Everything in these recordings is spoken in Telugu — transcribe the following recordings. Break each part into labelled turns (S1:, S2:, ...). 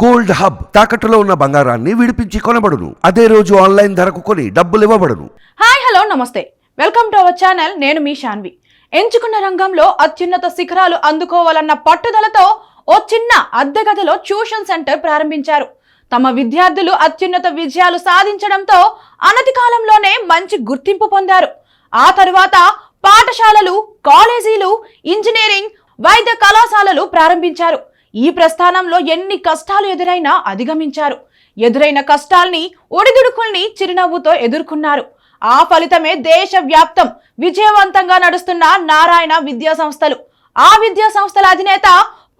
S1: గోల్డ్ హబ్ తాకట్టులో ఉన్న బంగారాన్ని విడిపించి కొనబడును. అదే రోజు ఆన్లైన్ ధరకు కొని డబ్బులు ఇవ్వబడును.
S2: హాయ్ హలో నమస్తే, వెల్కమ్ టు అవర్ ఛానల్. నేను మీ శాన్వి. ఎంచుకున్న రంగంలో అత్యున్నత శిఖరాలు అందుకోవాలన్న పట్టుదలతో ఓ చిన్న అద్దె గదిలో ట్యూషన్ సెంటర్ ప్రారంభించారు. తమ విద్యార్థులు అత్యున్నత విజయాలు సాధించడంతో అనతి కాలంలోనే మంచి గుర్తింపు పొందారు. ఆ తరువాత పాఠశాలలు, కాలేజీలు, ఇంజనీరింగ్, వైద్య కళాశాలలు ప్రారంభించారు. ఈ ప్రస్థానంలో ఎన్ని కష్టాలు ఎదురైనా అధిగమించారు. ఎదురైన కష్టాల్ని, ఒడిదుడుకుల్ని చిరునవ్వుతో ఎదుర్కొన్నారు. ఆ ఫలితమే దేశవ్యాప్తం విజయవంతంగా నడుస్తున్న నారాయణ విద్యా సంస్థలు. ఆ విద్యా సంస్థల అధినేత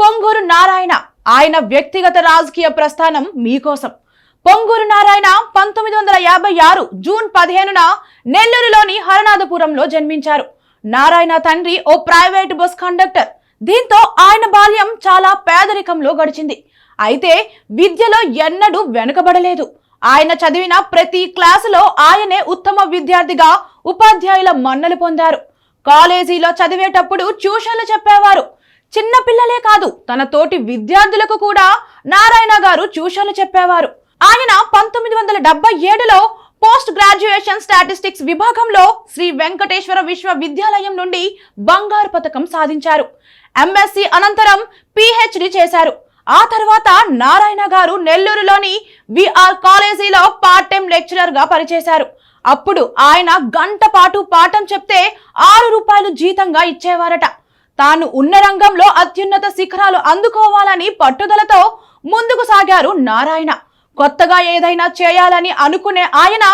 S2: పొంగూరు నారాయణ. ఆయన వ్యక్తిగత రాజకీయ ప్రస్థానం మీకోసం. పొంగూరు నారాయణ 1956 జూన్ 15న నెల్లూరులోని హరనాథపురంలో జన్మించారు. నారాయణ తండ్రి ఓ ప్రైవేట్ బస్ కండక్టర్. దీంతో ఆయన బాల్యం చాలా పేదరికంలో గడిచింది. అయితే విద్యలో ఎన్నడూ వెనుకబడలేదు. ఆయన చదివిన ప్రతి క్లాసులో ఆయనే ఉత్తమ విద్యార్థిగా ఉపాధ్యాయుల మన్నలు పొందారు. కాలేజీలో చదివేటప్పుడు ట్యూషన్లు చెప్పేవారు. చిన్న పిల్లలే కాదు, తన తోటి విద్యార్థులకు కూడా నారాయణ గారు ట్యూషన్లు చెప్పేవారు. ఆయన 1977లో పోస్ట్ గ్రాడ్యుయేషన్ స్టాటిస్టిక్స్ విభాగంలో శ్రీ వెంకటేశ్వర విశ్వవిద్యాలయం నుండి బంగారు పతకం సాధించారు. ఎంఎస్సి అనంతరం పిహెచ్డి చేశారు. ఆ తర్వాత నారాయణ గారు నెల్లూరులోని విఆర్ కాలేజీలో పార్ట్ టైం లెక్చరర్ గా పనిచేశారు. అప్పుడు ఆయన గంట పాటు పాఠం చెప్తే 6 రూపాయలు జీతంగా ఇచ్చేవారట. తాను ఉన్న రంగంలో అత్యున్నత శిఖరాలు అందుకోవాలని పట్టుదలతో ముందుకు సాగారు నారాయణ. కొత్తగా ఏదైనా చేయాలని అనుకునే ఆయన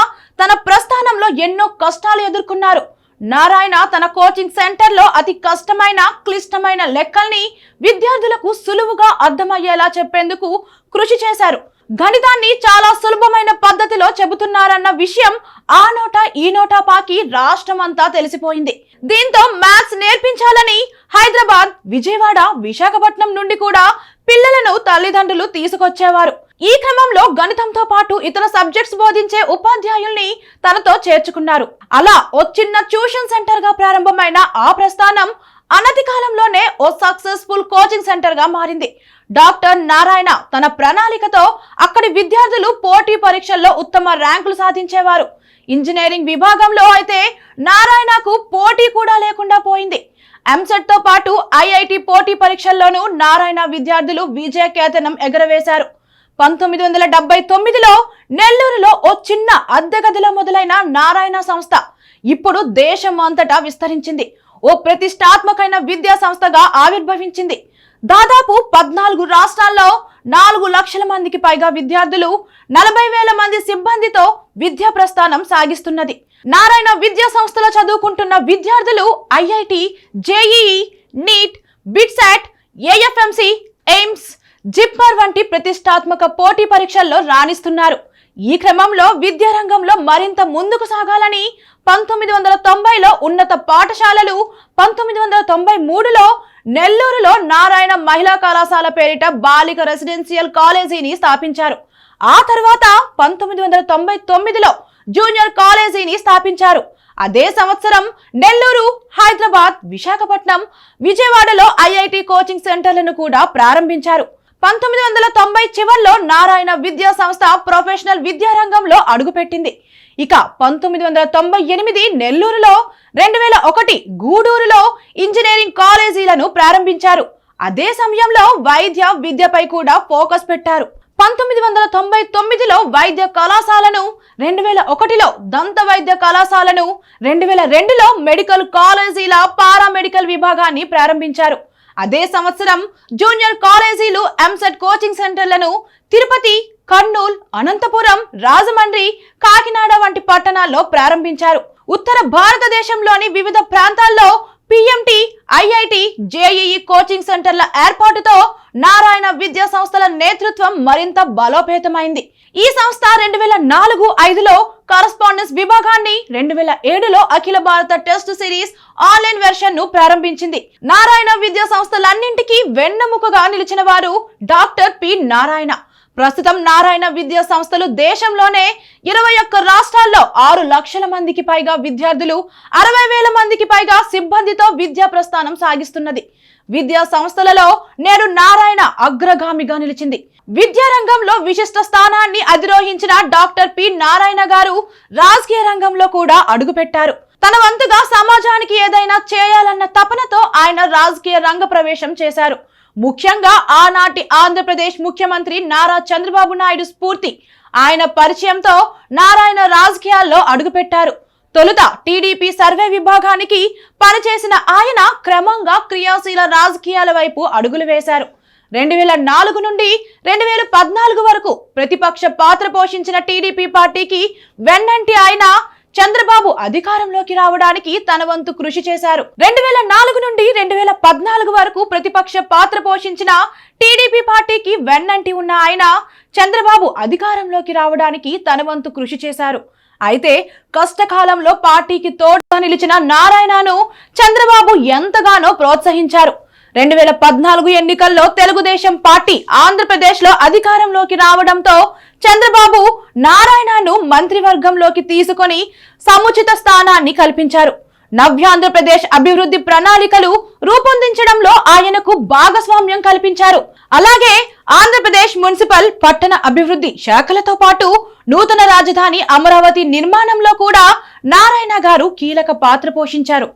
S2: తన ప్రస్థానంలో ఎన్నో కష్టాలు ఎదుర్కొన్నారు. నారాయణ తన కోచింగ్ సెంటర్లో అతి కష్టమైన, క్లిష్టమైన లెక్కల్ని విద్యార్థులకు సులువుగా అర్థమయ్యేలా చెప్పేందుకు కృషి చేశారు. గణితాన్ని చాలా సులభమైన పద్ధతిలో చెబుతున్నారన్న విషయం ఆ నోట ఈ నోటా పాకి రాష్ట్రమంతా తెలిసిపోయింది. దీంతో మ్యాథ్స్ నేర్పించాలని హైదరాబాద్, విజయవాడ, విశాఖపట్నం నుండి కూడా పిల్లలను తల్లిదండ్రులు తీసుకొచ్చేవారు. ఈ క్రమంలో గణితంతో పాటు ఇతర సబ్జెక్ట్స్ బోధించే ఉపాధ్యాయుల్ని తనతో చేర్చుకున్నారు. అలా ఓ చిన్న ట్యూషన్ సెంటర్ గా ప్రారంభమైన ఆ ప్రస్థానం అనతి కాలంలోనే ఓ సక్సెస్ఫుల్ కోచింగ్ సెంటర్ గా మారింది. డాక్టర్ నారాయణ తన ప్రణాళికతో అక్కడి విద్యార్థులు పోటీ పరీక్షల్లో ఉత్తమ ర్యాంకులు సాధించేవారు. ఇంజనీరింగ్ విభాగంలో అయితే నారాయణకు పోటీ కూడా లేకుండా పోయింది. ఎంసెట్ తో పాటు ఐఐటి పోటీ పరీక్షల్లోనూ నారాయణ విద్యార్థులు విజయకేతనం ఎగరవేశారు. 1979లో నెల్లూరులో ఓ చిన్న అద్దె గదిలో మొదలైన నారాయణ సంస్థ ఇప్పుడు దేశం అంతటా విస్తరించింది. ఓ ప్రతిష్టాత్మకమైన విద్యా సంస్థగా ఆవిర్భవించింది. దాదాపు 14 రాష్ట్రాల్లో 4 లక్షల మందికి పైగా విద్యార్థులు, 40,000 మంది సిబ్బందితో విద్యా ప్రస్థానం సాగిస్తున్నది. నారాయణ విద్యా సంస్థలో చదువుకుంటున్న విద్యార్థులు IIT, JEE, NEET, BITSAT, AFMC, AIIMS, JIPMER వంటి ప్రతిష్టాత్మక పోటీ పరీక్షల్లో రాణిస్తున్నారు. ఈ క్రమంలో విద్యారంగంలో మరింత ముందుకు సాగాలని 1990లో ఉన్నత పాఠశాలలు, 1993లో నెల్లూరులో నారాయణ మహిళా కళాశాల పేరిట బాలిక రెసిడెన్షియల్ కాలేజీని స్థాపించారు. ఆ తర్వాత 1999లో జూనియర్ కాలేజీని స్థాపించారు. అదే సంవత్సరం నెల్లూరు, హైదరాబాద్, విశాఖపట్నం, విజయవాడలో ఐఐటి కోచింగ్ సెంటర్లను కూడా ప్రారంభించారు. 1990 చివర్లో నారాయణ విద్యా సంస్థ ప్రొఫెషనల్ విద్యారంగంలో అడుగుపెట్టింది. ఇక 1998 నెల్లూరులో, 2001 గూడూరులో ఇంజనీరింగ్ కాలేజీలను ప్రారంభించారు. అదే సమయంలో వైద్య విద్యపై కూడా ఫోకస్ పెట్టారు. 1999లో వైద్య కళాశాలను, 2001లో దంత వైద్య కళాశాలను, 2002లో మెడికల్ కాలేజీల పారామెడికల్ విభాగాన్ని ప్రారంభించారు. అదే సంవత్సరం జూనియర్ కాలేజీలు, ఎంసెట్ కోచింగ్ సెంటర్లను తిరుపతి, కర్నూలు, అనంతపురం, రాజమండ్రి, కాకినాడ వంటి పట్టణాల్లో ప్రారంభించారు. ఉత్తర భారతదేశంలోని వివిధ ప్రాంతాల్లో పిఎంటి, ఐఐటి, జేఈఈ కోచింగ్ సెంటర్ల ఏర్పాటుతో నారాయణ విద్యా సంస్థల నేతృత్వం మరింత బలోపేతమైంది. ఈ సంస్థ 2004-05లో కరస్పాండెన్స్ విభాగాన్ని, 2007లో అఖిల భారత టెస్ట్ సిరీస్ ఆన్లైన్ వెర్షన్ ను ప్రారంభించింది. నారాయణ విద్యా సంస్థలన్నింటికీ వెన్నెముకగా నిలిచిన వారు డాక్టర్ పి నారాయణ. ప్రస్తుతం నారాయణ విద్యా సంస్థలు దేశంలోనే 21 రాష్ట్రాల్లో 6 లక్షల మందికి పైగా విద్యార్థులు, 60,000 మందికి పైగా సిబ్బందితో విద్యా ప్రస్థానం సాగిస్తున్నది. విద్యా సంస్థలలో నేడు నారాయణ అగ్రగామిగా నిలిచింది. విద్యారంగంలో విశిష్ట స్థానాన్ని అధిరోహించిన డాక్టర్ పి నారాయణ గారు రాజకీయ రంగంలో కూడా అడుగుపెట్టారు. తన వంతుగా సమాజానికి ఏదైనా చేయాలన్న తపనతో ఆయన రాజకీయ రంగ ప్రవేశం చేశారు. ముఖ్యంగా ఆనాటి ఆంధ్రప్రదేశ్ ముఖ్యమంత్రి నారా చంద్రబాబు నాయుడు స్ఫూర్తి, ఆయన పరిచయంతో నారాయణ రాజకీయాల్లో అడుగుపెట్టారు. తొలుత టీడీపీ సర్వే విభాగానికి పనిచేసిన ఆయన క్రమంగా క్రియాశీల రాజకీయాల వైపు అడుగులు వేశారు. 2004 నుండి 2014 వరకు ప్రతిపక్ష పాత్ర పోషించిన టీడీపీ పార్టీకి వెన్నంటి ఆయన చంద్రబాబు అధికారంలోకి రావడానికి తన వంతు కృషి చేశారు. 2004 నుండి 2014 వరకు ప్రతిపక్ష పాత్ర పోషించిన టీడీపీ పార్టీకి వెన్నంటి ఉన్న ఆయన చంద్రబాబు అధికారంలోకి రావడానికి తన వంతు కృషి చేశారు. అయితే కష్టకాలంలో పార్టీకి తోడుగా నిలిచిన నారాయణను చంద్రబాబు ఎంతగానో ప్రోత్సహించారు. 2014 ఎన్నికల్లో తెలుగుదేశం పార్టీ ఆంధ్రప్రదేశ్ లో అధికారంలోకి రావడంతో చంద్రబాబు నారాయణను మంత్రివర్గంలోకి తీసుకొని సముచిత స్థానాన్ని కల్పించారు. నవ్యాంధ్రప్రదేశ్ అభివృద్ధి ప్రణాళికలు రూపొందించడంలో ఆయనకు భాగస్వామ్యం కల్పించారు. అలాగే ఆంధ్రప్రదేశ్ మున్సిపల్ పట్టణ అభివృద్ధి శాఖలతో పాటు నూతన రాజధాని అమరావతి నిర్మాణంలో కూడా నారాయణ గారు కీలక పాత్ర పోషించారు.